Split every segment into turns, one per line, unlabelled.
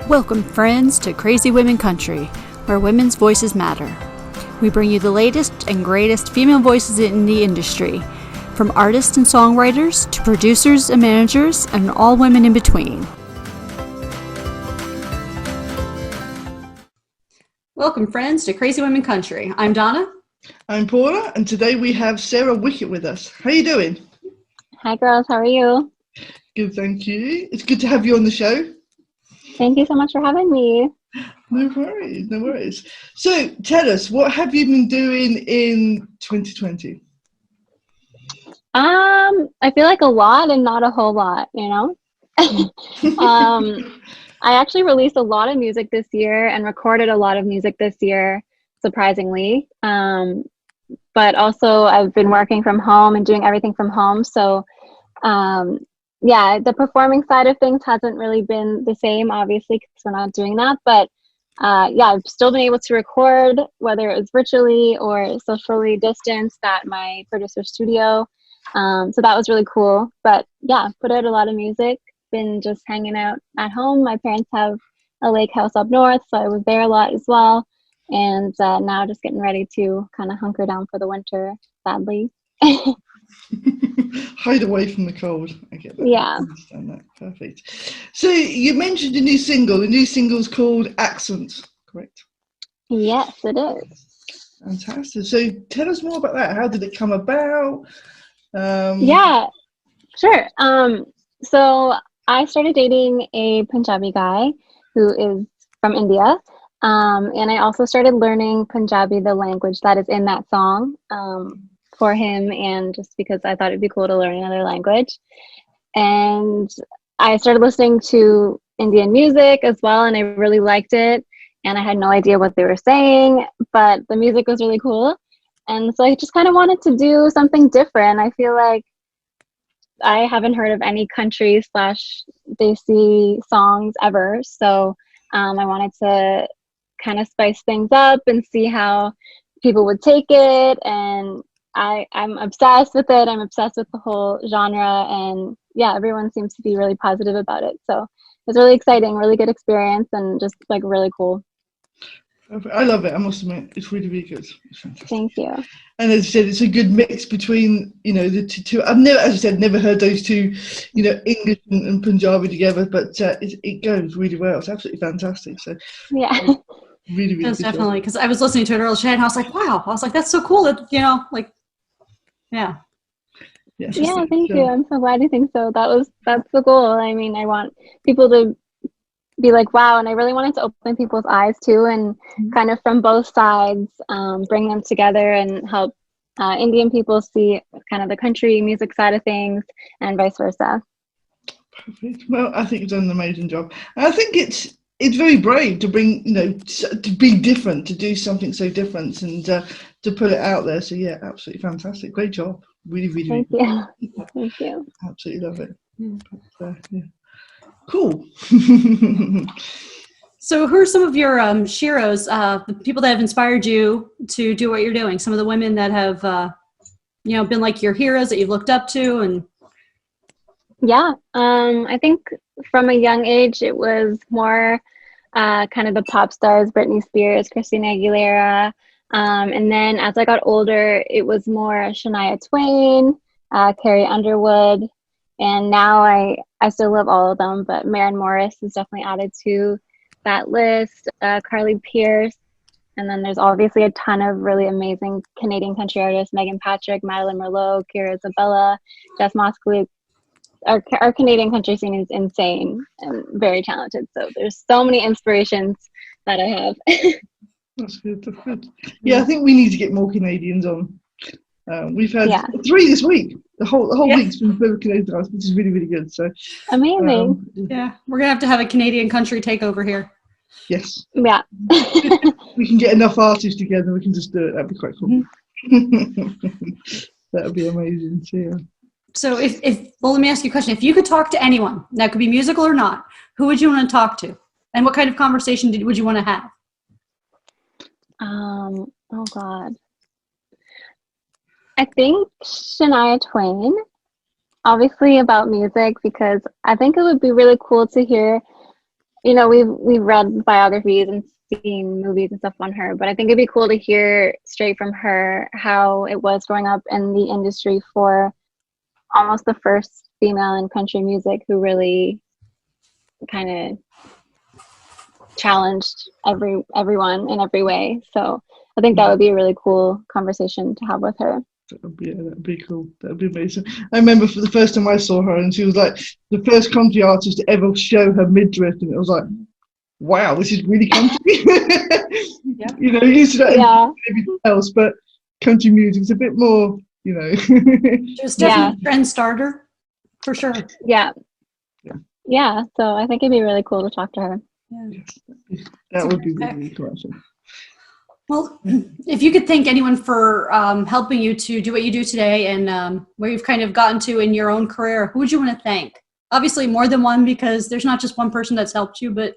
Welcome, friends, to Crazy Women Country, where women's voices matter. We bring you the latest and greatest female voices in the industry, from artists and songwriters to producers and managers and all women in between. Welcome, friends, to Crazy Women Country. I'm Donna.
I'm Paula, and today we have Sarah Wickett with us. How are you doing?
Hi, girls. How are you?
Good, thank you. It's good to have you on the show.
Thank you so much for having me.
No worries, no worries. So tell us, what have you been doing in 2020?
I feel like a lot and not a whole lot, you know? I actually released a lot of music this year and recorded a lot of music this year, surprisingly. But also I've been working from home and doing everything from home. So yeah, the performing side of things hasn't really been the same, obviously, because we're not doing that. But yeah, I've still been able to record, whether it was virtually or socially distanced at my producer's studio. So that was really cool. But yeah, put out a lot of music, been just hanging out at home. My parents have a lake house up north, so I was there a lot as well. And now just getting ready to kind of hunker down for the winter, sadly.
Hide away from the cold. I get that.
Yeah.
I understand that. Perfect. So you mentioned a new single. The new single's called Accents, correct?
Yes, it is.
Fantastic. So tell us more about that. How did it come about?
Yeah, sure. So I started dating a Punjabi guy who is from India. And I also started learning Punjabi, the language that is in that song, for him, and just because I thought it'd be cool to learn another language. And I started listening to Indian music as well, and I really liked it. And I had no idea what they were saying, but the music was really cool. And so I just kind of wanted to do something different. I feel like I haven't heard of any country / Desi songs ever. So I wanted to kind of spice things up and see how people would take it. And I'm obsessed with it. I'm obsessed with the whole genre. And yeah, everyone seems to be really positive about it. So it was really exciting, really good experience, and just like really cool.
I love it. I must admit, it's really, really good. It's fantastic.
Thank you.
And as I said, it's a good mix between, you know, the two. I've never, as I said, never heard those two, you know, English and Punjabi together, but it goes really well. It's absolutely fantastic. So
yeah,
really, really.
That's definitely, because I was listening to it earlier today and I was like, wow. I was like, that's so cool that, you know, like, yeah.
Yeah, thank you. I'm so glad you think so. That's the goal. I mean, I want people to be like, wow, and I really wanted to open people's eyes too, and kind of from both sides, bring them together and help Indian people see kind of the country music side of things and vice versa.
Perfect. Well, I think you've done an amazing job. And I think it's very brave to bring, you know, to be different, to do something so different, and to put it out there. So yeah, absolutely fantastic. Great job. Really, really.
Thank you. Thank you.
Absolutely love it. But, yeah. Cool.
So who are some of your sheroes, the people that have inspired you to do what you're doing? Some of the women that have, you know, been like your heroes that you've looked up to? And
yeah, I think from a young age, it was more kind of the pop stars, Britney Spears, Christina Aguilera. And then as I got older, it was more Shania Twain, Carrie Underwood. And now I still love all of them, but Maren Morris is definitely added to that list, Carly Pearce. And then there's obviously a ton of really amazing Canadian country artists, Megan Patrick, Madeline Merlot, Kira Isabella, Jess Moskowitz. Our Canadian country scene is insane and very talented. So there's so many inspirations that I have.
That's good. That's good. Yeah, I think we need to get more Canadians on. We've had 3 this week. The whole week's been full of Canadian artists, which is really, really good. So
amazing.
Yeah, we're gonna have to have a Canadian country takeover here.
Yes.
Yeah.
We can get enough artists together. We can just do it. That'd be quite cool. That'd be amazing. So, yeah.
So well, let me ask you a question. If you could talk to anyone, that could be musical or not, who would you want to talk to? And what kind of conversation would you want to have?
Oh God. I think Shania Twain, obviously about music, because I think it would be really cool to hear we've read biographies and seen movies and stuff on her, but I think it'd be cool to hear straight from her how it was growing up in the industry for almost the first female in country music who really kind of challenged everyone in every way. So I think that would be a really cool conversation to have with her.
That'd be cool. That'd be amazing. I remember for the first time I saw her, and she was like the first country artist to ever show her midriff, and it was like, wow, this is really country.
Yeah.
You used to that everything else, but country music's a bit more,
She was definitely a trend starter, for sure.
Yeah. So I think it'd be really cool to talk to her.
Yeah.
That would be really cool.
Well, if you could thank anyone for helping you to do what you do today and where you've kind of gotten to in your own career, who would you want to thank? Obviously more than one, because there's not just one person that's helped you, but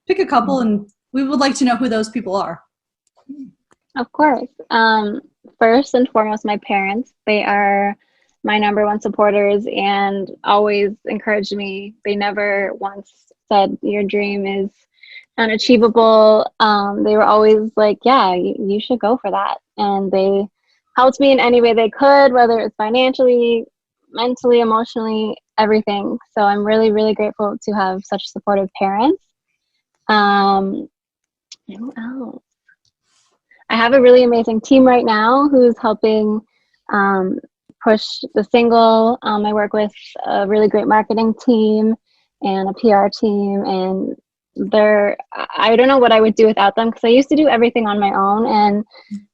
pick a couple and we would like to know who those people are.
Of course. First and foremost, my parents. They are my number one supporters and always encouraged me. They never once said your dream is unachievable. They were always like, yeah, you should go for that. And they helped me in any way they could, whether it's financially, mentally, emotionally, everything. So I'm really, really grateful to have such supportive parents. Who else? I have a really amazing team right now who's helping push the single. I work with a really great marketing team and a PR team, and I don't know what I would do without them, because I used to do everything on my own, and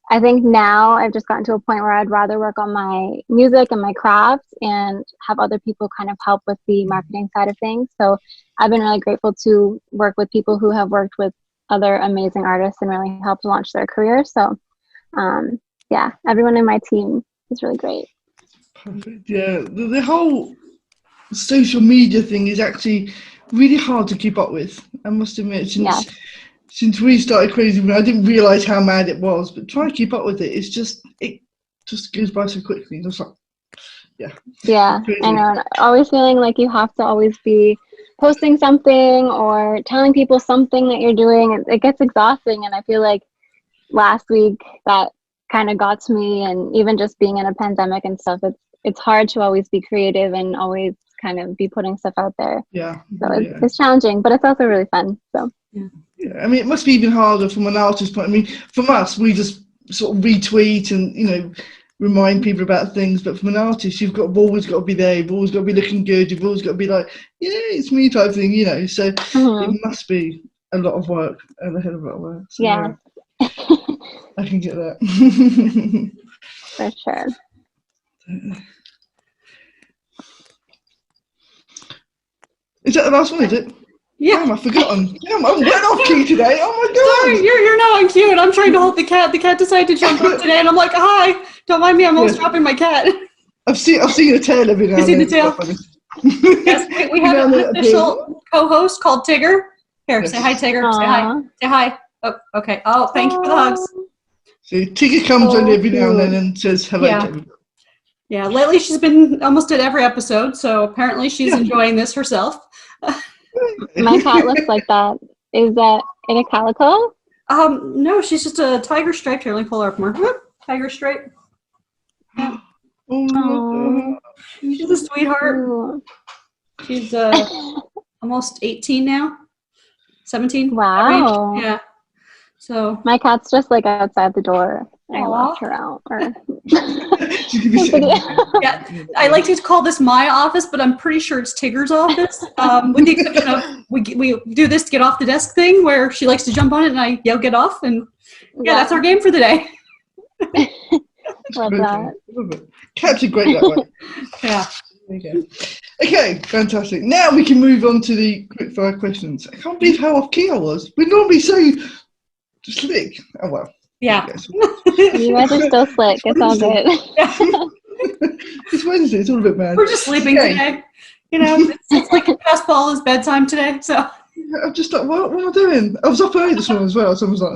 I think now I've just gotten to a point where I'd rather work on my music and my craft and have other people kind of help with the marketing side of things. So I've been really grateful to work with people who have worked with other amazing artists and really helped launch their careers. So everyone in my team is really great.
Perfect. Yeah, the whole social media thing is actually really hard to keep up with. I must admit, since we started Crazy Women, I didn't realize how mad it was, but trying to keep up with it, it just goes by so quickly. It's like, I know. And always feeling like you have to always be posting something or telling people something that you're doing. It gets exhausting, and I feel like last week that kind of got to me, and even just being in a pandemic and stuff, it's hard to always be creative and always kind of be putting stuff out there. It's challenging, but it's also really fun. So I mean, it must be even harder from an artist's point. I mean, from us, we just sort of retweet and remind people about things, but from an artist, you've always got to be there, you've always got to be looking good, you've always got to be like, yeah, it's me type thing, so it must be a lot of work, and a hell of a lot of work. So, I can get that.
For sure.
Is that the last one, is it?
Yeah.
Damn, I've forgotten. Damn, I'm went off key today. Oh my god.
Sorry, you're not on cue, and I'm trying to hold the cat. The cat decided to jump up today, and I'm like, hi, don't mind me, I'm almost dropping my cat.
I've seen a tail every now and then.
You seen the tail? Yes, we have an official co-host called Tigger. Here, say hi, Tigger. Aww. Say hi. Say hi. Oh, okay. Oh, thank you for the hugs.
See, Tigger comes on every now and then and says hello to everybody.
Yeah, lately she's been almost at every episode, so apparently she's enjoying this herself.
My cat looks like that. Is that in a calico?
No, she's just a tiger stripe. Here, let me pull her up more. Tiger stripe. Yeah.
Oh,
she's a sweetheart. She's almost 18 now. 17.
Wow.
Yeah. So
my cat's just like outside the door. I locked her out.
Yeah, I like to call this my office, but I'm pretty sure it's Tigger's office. With the exception of we do this to get off the desk thing, where she likes to jump on it and I yell get off, and that's our game for the day.
Love that.
Cats are great that way.
Yeah.
Okay, fantastic. Now we can move on to the quickfire questions. I can't believe how off key I was. We're normally so slick. Oh well.
Yeah. You guys are still slick. It's all good.
It's Wednesday. It's all a bit mad.
We're just sleeping today. It's like past Paula's bedtime today. So
I'm just like, what am I doing? I was up early this morning as well. So I was like,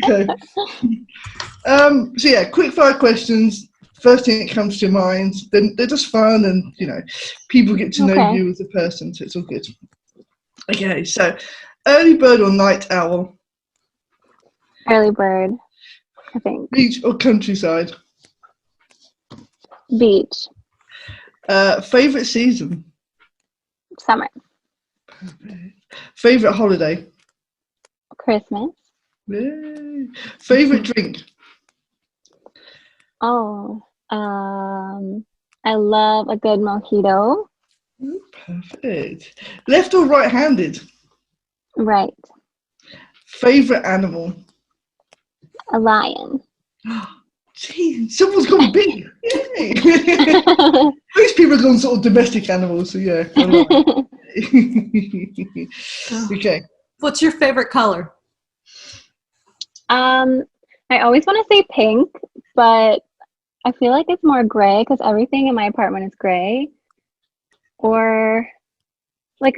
okay. So quick fire questions. first thing that comes to your mind. Then they're just fun, and people get to know you as a person, so it's all good. Okay, so early bird or night owl?
Early bird, I think.
Beach or countryside?
Beach.
Favorite season?
Summer.
Favorite holiday?
Christmas.
Yay. Favorite drink?
Oh, I love a good mojito.
Perfect. Left or right-handed?
Right.
Favorite animal?
A lion.
Gee, someone's gone big. Yay. Most people have gone sort of domestic animals, so yeah. Okay.
What's your favorite color?
I always want to say pink, but I feel like it's more gray because everything in my apartment is gray. Or like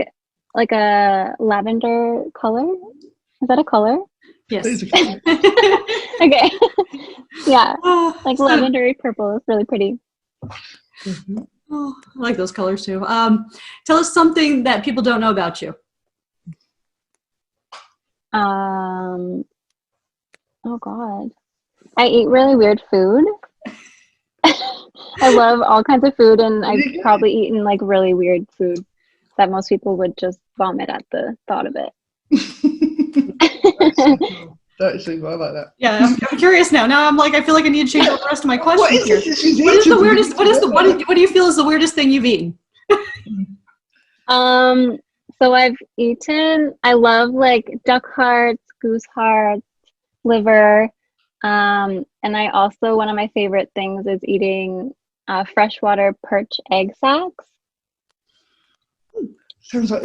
a lavender color. Is that a color?
Yes.
Okay. Yeah. Like lavendery purple is really pretty.
Mm-hmm.
Oh, I like those colors too. Tell us something that people don't know about you.
Oh God. I eat really weird food. I love all kinds of food, and I've probably eaten like really weird food that most people would just vomit at the thought of it.
That's super. I like that.
Yeah, I'm curious now. Now I'm like, I feel like I need to change up the rest of my questions
What is
here.
this?
What is the weirdest? What do you feel is the weirdest thing you've eaten?
So I've eaten. I love like duck hearts, goose hearts, liver. And I also, one of my favorite things is eating freshwater perch egg sacs.
Sounds like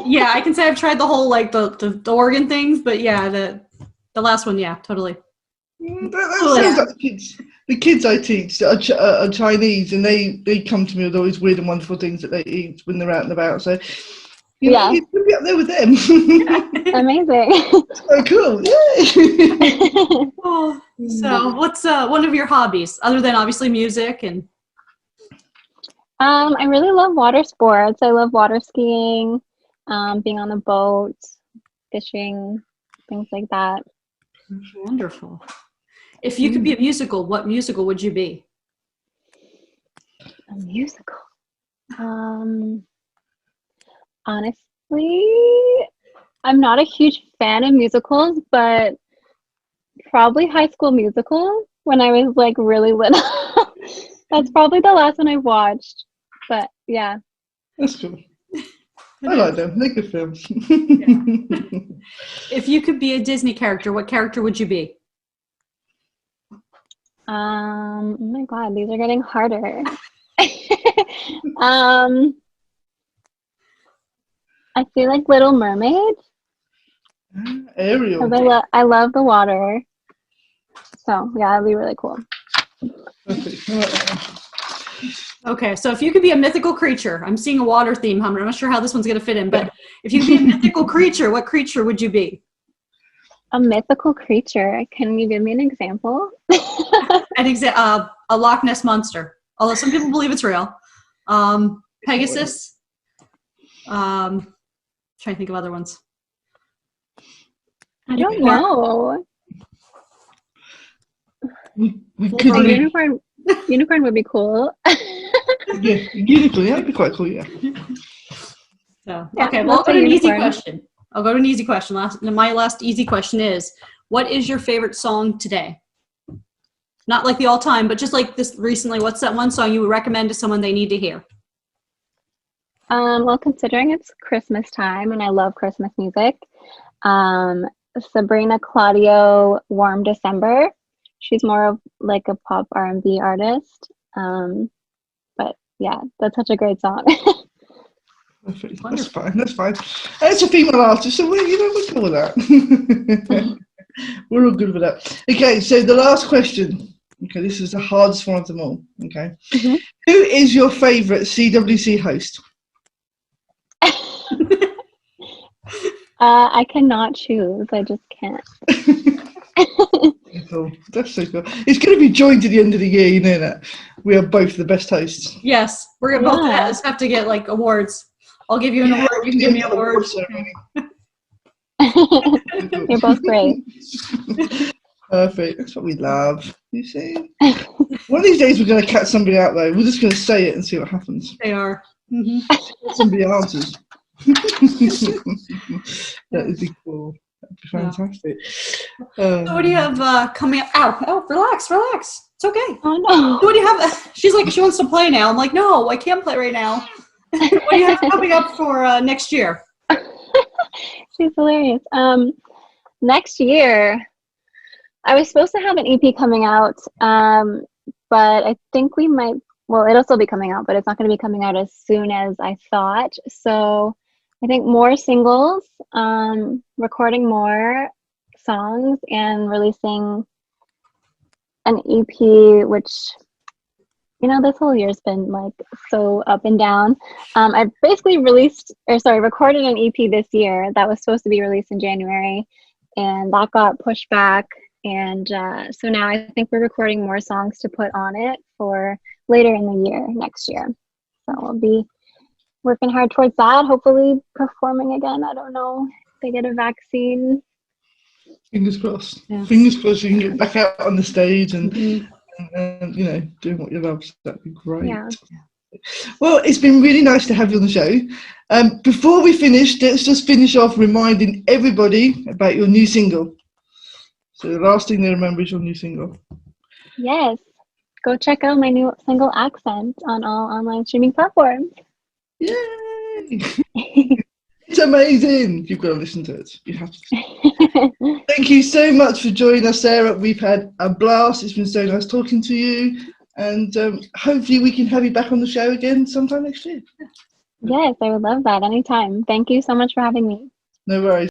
yeah, I can say I've tried the whole like the organ things, but yeah, the last one, yeah, totally.
that sounds like the kids I teach are Chinese, and they come to me with all these weird and wonderful things that they eat when they're out and about. So you could be up there with them.
Amazing.
So cool. Yay.
So what's one of your hobbies other than obviously music? And
I really love water sports. I love water skiing, being on the boat, fishing, things like that.
Wonderful. If you could be a musical, what musical would you be?
A musical. Honestly, I'm not a huge fan of musicals, but probably High School Musical when I was like really little. That's probably the last one I watched. But yeah.
That's cool. I like them. They're good films.
Yeah. If you could be a Disney character, what character would you be?
Oh my God, these are getting harder. I feel like Little Mermaid.
Ariel.
I love the water. So yeah, that'd be really cool.
Perfect. I like that one.
Okay, so if you could be a mythical creature, I'm seeing a water theme. I'm not sure how this one's going to fit in, but if you could be a mythical creature, what creature would you be?
A mythical creature. Can you give me an example?
A Loch Ness monster. Although some people believe it's real. Pegasus. Trying to think of other ones.
I don't know.
We could
Unicorn would be cool.
Yeah, unicorn. That'd be quite cool. Yeah.
So okay, well, I'll go to an easy question. My last easy question is: what is your favorite song today? Not like the all-time, but just like this recently. What's that one song you would recommend to someone they need to hear?
Well, considering it's Christmas time and I love Christmas music, Sabrina Claudio, "Warm December." She's more of like a pop R&B artist. But yeah, that's such a great song.
That's fine. That's fine. It's a female artist, so we're cool with that. We're all good with that. Okay, so the last question. Okay, this is the hardest one of them all. Okay. Mm-hmm. Who is your favorite CWC host?
I cannot choose. I just can't.
Cool. That's so cool. It's going to be joined at the end of the year, you know that. We are both the best hosts.
Yes, we're gonna both have to get like awards. I'll give you an award. You can give me an award.
You're both great.
Perfect. That's what we love. You see? One of these days we're going to catch somebody out though. We're just going to say it and see what happens.
They are. Mm-hmm.
Somebody answers. That would be cool. That'd be fantastic.
So what do you have coming up? Ow, relax. It's okay.
Oh no.
What do you have? She's like, she wants to play now. I'm like, no, I can't play right now. What do you have coming up for next year?
She's hilarious. Next year, I was supposed to have an EP coming out, but I think we might, well, it'll still be coming out, but it's not going to be coming out as soon as I thought. So I think more singles, recording more songs, and releasing an EP, which, you know, this whole year's been like so up and down. I basically recorded an EP this year that was supposed to be released in January, and that got pushed back. And so now I think we're recording more songs to put on it for later in the year, next year. So we'll be working hard towards that, hopefully performing again. I don't know if they get a vaccine.
Fingers crossed.
Yeah.
Fingers crossed you can get back out on the stage and, and you know, doing what you love. So that'd be great.
Yeah.
Well, it's been really nice to have you on the show. Before we finish, let's just finish off reminding everybody about your new single. So the last thing they remember is your new single.
Yes. Go check out my new single, Accent, on all online streaming platforms.
Yay! It's amazing. You've got to listen to it. You have to. Thank you so much for joining us, Sarah. We've had a blast. It's been so nice talking to you. And hopefully we can have you back on the show again sometime next year.
Yes, I would love that anytime. Thank you so much for having me.
No worries.